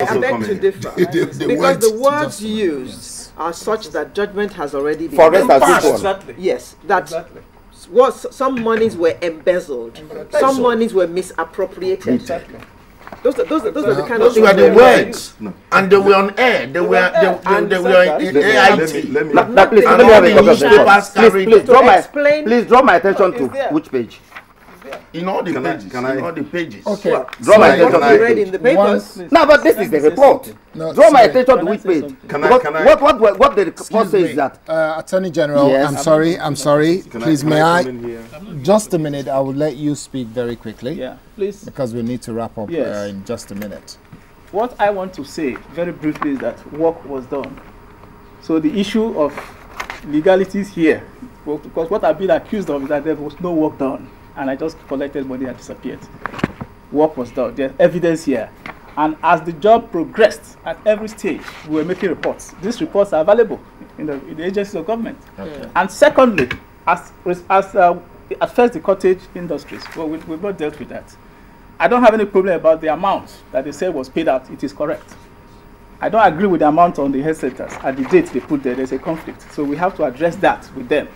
I beg to differ. Because the words used are such that judgment has already been passed. Exactly. Yes, that some monies were embezzled, some monies were misappropriated. Exactly. Those are the kind of things. Those were the words, and they were on air. They were in AIT. Please draw my attention to which page. In all the pages. In all the pages. Okay. Draw my attention to read in the papers. No, but this is the report. Draw my attention to which page. What the report says is that. Attorney General, yes. I'm sorry. Please, may I? Just a minute. I will let you speak very quickly. Yeah, please. Because we need to wrap up in just a minute. What I want to say very briefly is that work was done. So the issue of legalities here, because what I've been accused of is that there was no work done. And I just collected money and disappeared. Work was done. There's evidence here. And as the job progressed at every stage, we were making reports. These reports are available in the agencies of government. Okay. And secondly, as first the cottage industries, well, we've not dealt with that. I don't have any problem about the amount that they said was paid out. It is correct. I don't agree with the amount on the health centers. At the date they put there, there's a conflict. So we have to address that with them.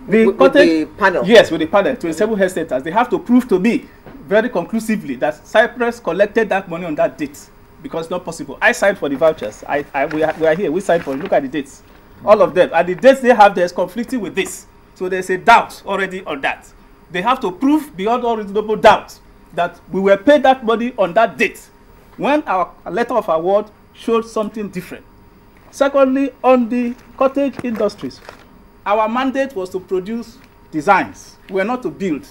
With the panel? Yes, with the panel, 27 health centers. They have to prove to me very conclusively that Cyprus collected that money on that date, because it's not possible. I signed for the vouchers. We are here. We signed for it. Look at the dates. All of them. And the dates they have there is conflicting with this. So there's a doubt already on that. They have to prove beyond all reasonable doubt that we were paid that money on that date when our letter of award showed something different. Secondly, on the cottage industries, our mandate was to produce designs. We were not to build.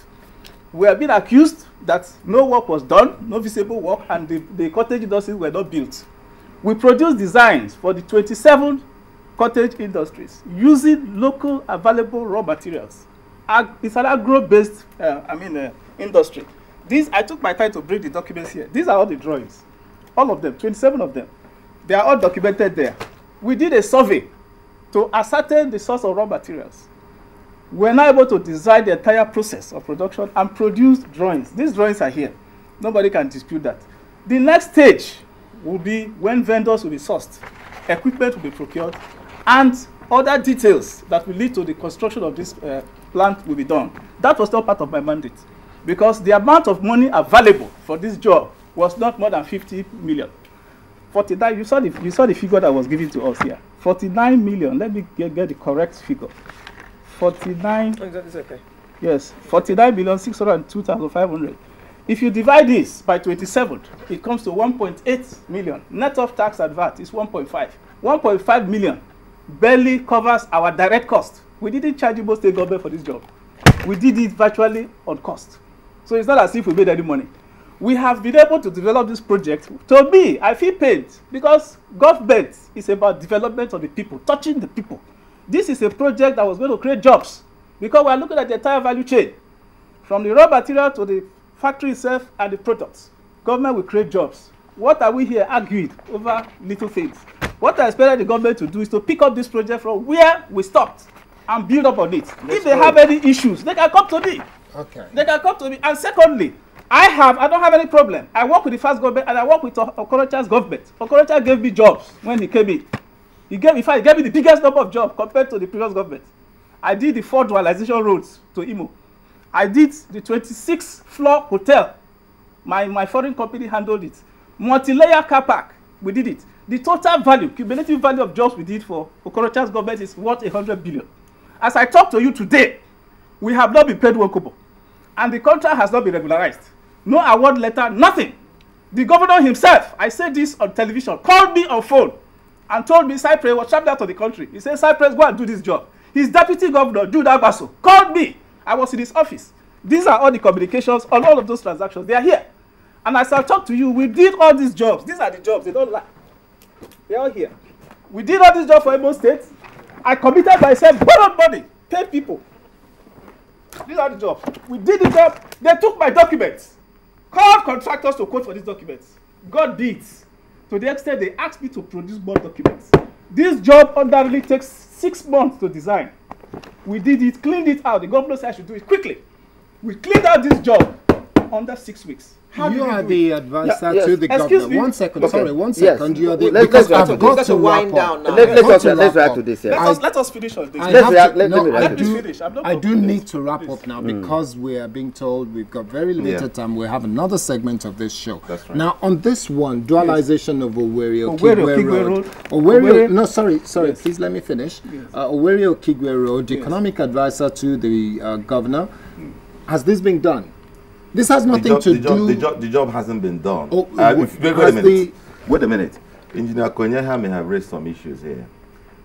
We have been accused that no work was done, no visible work, and the cottage industries were not built. We produced designs for the 27 cottage industries using local available raw materials. It's an agro-based industry. I took my time to bring the documents here. These are all the drawings. All of them, 27 of them. They are all documented there. We did a survey to ascertain the source of raw materials. We're now able to design the entire process of production and produce drawings. These drawings are here. Nobody can dispute that. The next stage will be when vendors will be sourced, equipment will be procured, and other details that will lead to the construction of this plant will be done. That was not part of my mandate, because the amount of money available for this job was not more than 50 million. 49, you saw the figure that was given to us here. 49 million. Let me get the correct figure. 49. Oh, that is okay. Yes, 49,602,500. If you divide this by 27, it comes to 1.8 million. Net of tax and VAT is 1.5. 1.5 million barely covers our direct cost. We didn't charge Igbo State government for this job. We did it virtually on cost. So it's not as if we made any money. We have been able to develop this project. To me, I feel paid, because government is about development of the people, touching the people. This is a project that was going to create jobs, because we are looking at the entire value chain, from the raw material to the factory itself and the products. Government will create jobs. What are we here arguing over little things? What I expect the government to do is to pick up this project from where we stopped and build up on it. If they have any issues, they can come to me. Okay. They can come to me. And secondly, I don't have any problem. I work with the first government and I work with Okorocha's government. Okorocha gave me jobs when he came in. In fact, he gave me the biggest number of jobs compared to the previous government. I did the 4 dualization roads to Imo. I did the 26-floor hotel. My foreign company handled it. Multi-layer car park, we did it. The total value, cumulative value of jobs we did for Okorocha's government is worth 100 billion. As I talk to you today, we have not been paid 1 kobo. And the contract has not been regularized. No award letter, nothing. The governor himself, I said this on television, called me on phone and told me Cyprus was trapped out of the country. He said, Cyprus, go and do this job. His deputy governor, Jude Agbaso, called me. I was in his office. These are all the communications on all of those transactions. They are here. And as I talk to you, we did all these jobs. These are the jobs. They don't lie. They are all here. We did all these jobs for Imo State. I committed myself, borrowed money, paid people. These are the jobs. We did the job. They took my documents. Called contractors to quote for these documents. Got deeds. To the extent they asked me to produce more documents. This job ordinarily takes 6 months to design. We did it, cleaned it out. The governor said I should do it quickly. We cleaned out this job. done under 6 weeks. How you are the advisor to the Excuse governor. me. 1 second, Okay. sorry, 1 second. Yes. You are the Let's because wrap I've up. got Let's to wind wrap down up. now. Let's react to this. Yes. Let us finish on this. I Let's have react- to- let no, me I react. do. Finish. I'm not I do concluded. need to wrap up now because we are being told we've got very limited time. We have another segment of this show. That's right. Now, on this one, dualization of Owerri Owerri Okigwe Okigwe Road. Road. Owerri, Owerri- no, sorry, Yes. please let me finish. Yes. Owerri Okigwe Road, the economic advisor to the governor. Has this been done? This has nothing to do. The job hasn't been done. Oh, Wait a has minute. Wait a minute. Engineer Konyeha may have raised some issues here.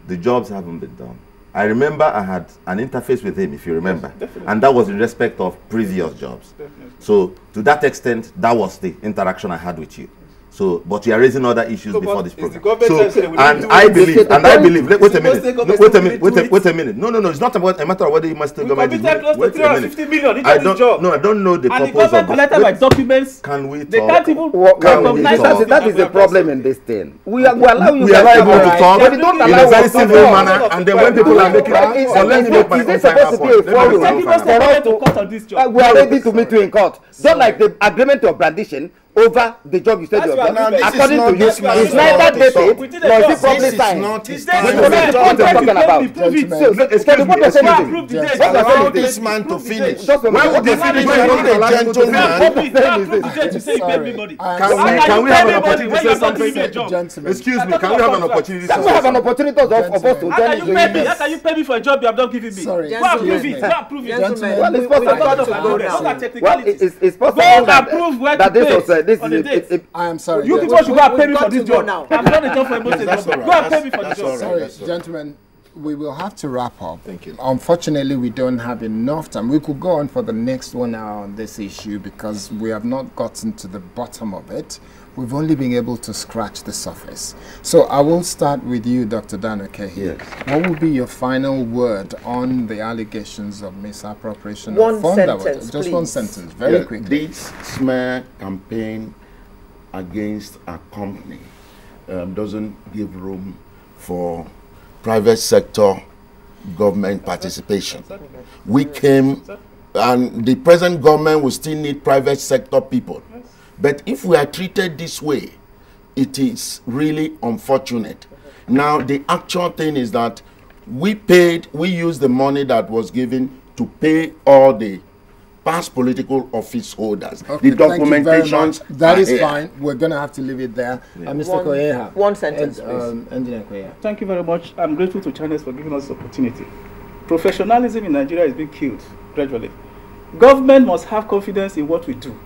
The jobs haven't been done. I remember I had an interface with him, if you remember, and that was in respect of previous jobs. Definitely. So to that extent, that was the interaction I had with you. So, but you are raising other issues No, before but this it's program. the government So, that said we don't and do I it. believe, and I believe. Wait a It's minute. the Wait a minute. No. It's not about a matter of whether you must take We government. committed close to Wait a minute. 350 million into I this don't. job. No, I don't know the And the purpose government of collected this. my documents. Can we They talk? can't even Can we recognize talk? That is the problem in this thing. We allow you We are not able to talk But we don't in allow a very us to civil talk. manner, and then when people are making, so let me make my Is own it final supposed to be a point. Let me forum make my Thank own you, final Mr. point. President, to cut on this job. We are ready to meet you in court. Just like the agreement of rendition over the job you said That's you your have done. agreement. According to you, This is not it's neither dated We nor did a is job. it properly This is signed. not This his day is time. What the is time. what you're talking Prove about? it. Prove it. So, Excuse for the me, purpose excuse of me. Prove the anything. date. What you're Allow saying is this man to finish. just for Why would the they finish You when are you not don't allow a people to gentleman. finish? Prove it. Sorry. Prove the date. You say you pay Sorry. everybody. I am Can sorry. we- can we How have an you pay opportunity to everybody when say you're not something? giving me a job? Gentlemen. Excuse me, can we have an opportunity to Can we say have an something? opportunity of us to How can join you the pay me? email? How can you pay me for a job you have not given me? Sorry. Go and prove Gentlemen. it. Go and prove it. Gentlemen, Well, it's possible. we got to go Those now. are Well, technicalities. it's possible Go that, and prove where that to this pay was this on the is date. I am sorry. You people should go and pay me We've for got this to go job. now. I've done the job for Imo State That's government. all Go right. and pay me for the That's job. all right. Sorry, That's all right. gentlemen, we will have to wrap up. Thank you. Unfortunately, we don't have enough time. We could go on for the next 1 hour on this issue because we have not gotten to the bottom of it. We've only been able to scratch the surface. So I will start with you, Dr. Dan Okehi. Yes. What would be your final word on the allegations of misappropriation One of fund? that was- sentence, Just one please. sentence, very Yeah, quickly. This smear campaign against a company doesn't give room for private sector government participation. We came, and the present government will still need private sector people. But if we are treated this way, it is really unfortunate. Now, the actual thing is that we used the money that was given to pay all the past political office holders. Okay, The thank you very documentations. much. That are is here. fine. We're going to have to leave it there. Mr. Koyeha. One sentence, please. Engineer Koyeha. Thank you very much. I'm grateful to Channels for giving us this opportunity. Professionalism in Nigeria is being killed gradually. Government must have confidence in what we do.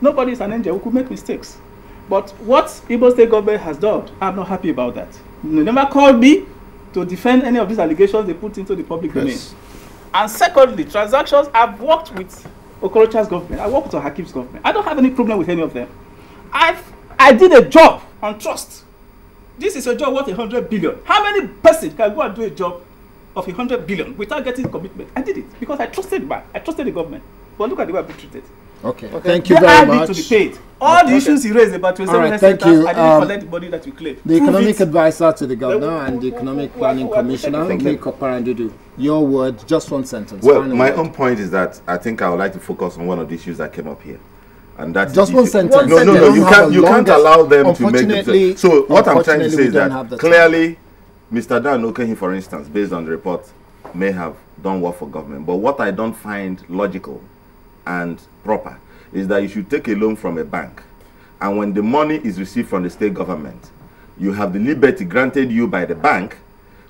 Nobody is an angel. We could make mistakes. But what Imo State government has done, I'm not happy about that. They never called me to defend any of these allegations they put into the public domain. Yes. And secondly, transactions, I've worked with Okorocha's government. I worked with Hakim's government. I don't have any problem with any of them. I did a job on trust. This is a job worth 100 billion. How many persons can go and do a job of 100 billion without getting commitment? I did it because I trusted the man. I trusted the government. But look at the way I've been treated. Okay. Thank you They very are much. need to be paid. All the issues he raised about 27 All right, health thank centers, you. I didn't collect the money that you claim. The Prove economic it. advisor to the governor and the economic planning commissioner, Thank you. Nick Oparandudu. Your word, just one sentence. Well, final my word. own point is that I think I would like to focus on one of the issues that came up here, and that's Just the one issue- sentence. No, We you don't have can't. a You can't longest- allow them to make Unfortunately- themselves. So what I'm trying to say unfortunately, is we don't have the that time. clearly, Mr. Dan Okehi, for instance, based on the report, may have done work for government. But what I don't find logical and proper is that you should take a loan from a bank, and when the money is received from the state government, you have the liberty granted you by the bank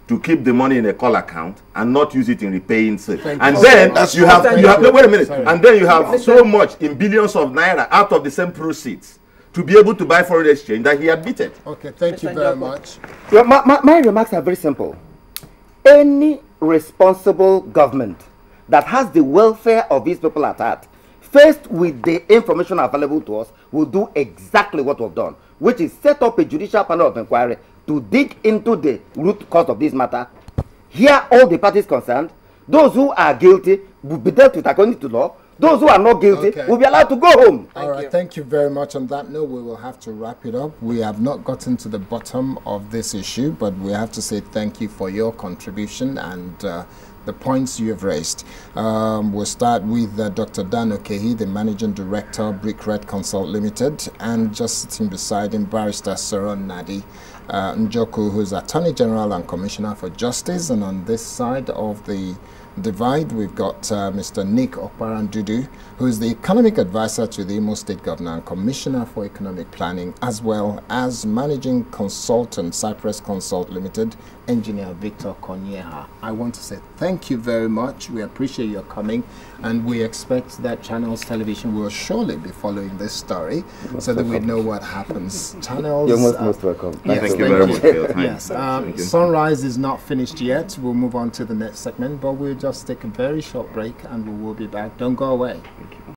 to keep the money in a call account and not use it in repaying sale. And you. then Okay. you have no, wait a minute. Sorry. And then you have so much in billions of naira out of the same proceeds to be able to buy foreign exchange that he admitted. Okay, thank you very much. Well, my remarks are very simple. Any responsible government that has the welfare of these people at heart, faced with the information available to us, will do exactly what we've done, which is set up a judicial panel of inquiry to dig into the root cause of this matter, hear all the parties concerned. Those who are guilty will be dealt with according to law. Those who are not guilty Okay. will be allowed to go home. All right, thank you very much. On that note, we will have to wrap it up. We have not gotten to the bottom of this issue, but we have to say thank you for your contribution and the points you have raised. We'll start with Dr. Dan Okehi, the Managing Director, Brick Red Consult Limited, and just sitting beside him, Barrister Saron Nadi Njoku, who's Attorney General and Commissioner for Justice. And on this side of the divide, we've got Mr. Nick Okparandudu, who is the Economic Advisor to the Imo State Governor and Commissioner for Economic Planning, as well as Managing Consultant, Cypress Consult Limited, Engineer Victor Konyeha. I want to say thank you very much. We appreciate your coming, and we expect that Channels Television will surely be following this story so that we know what happens. Channels, you're most welcome. Yes, Thank you very much for your time. Yes, Thank you. Sunrise is not finished yet. We'll move on to the next segment, but we'll just take a very short break and we will be back. Don't go away.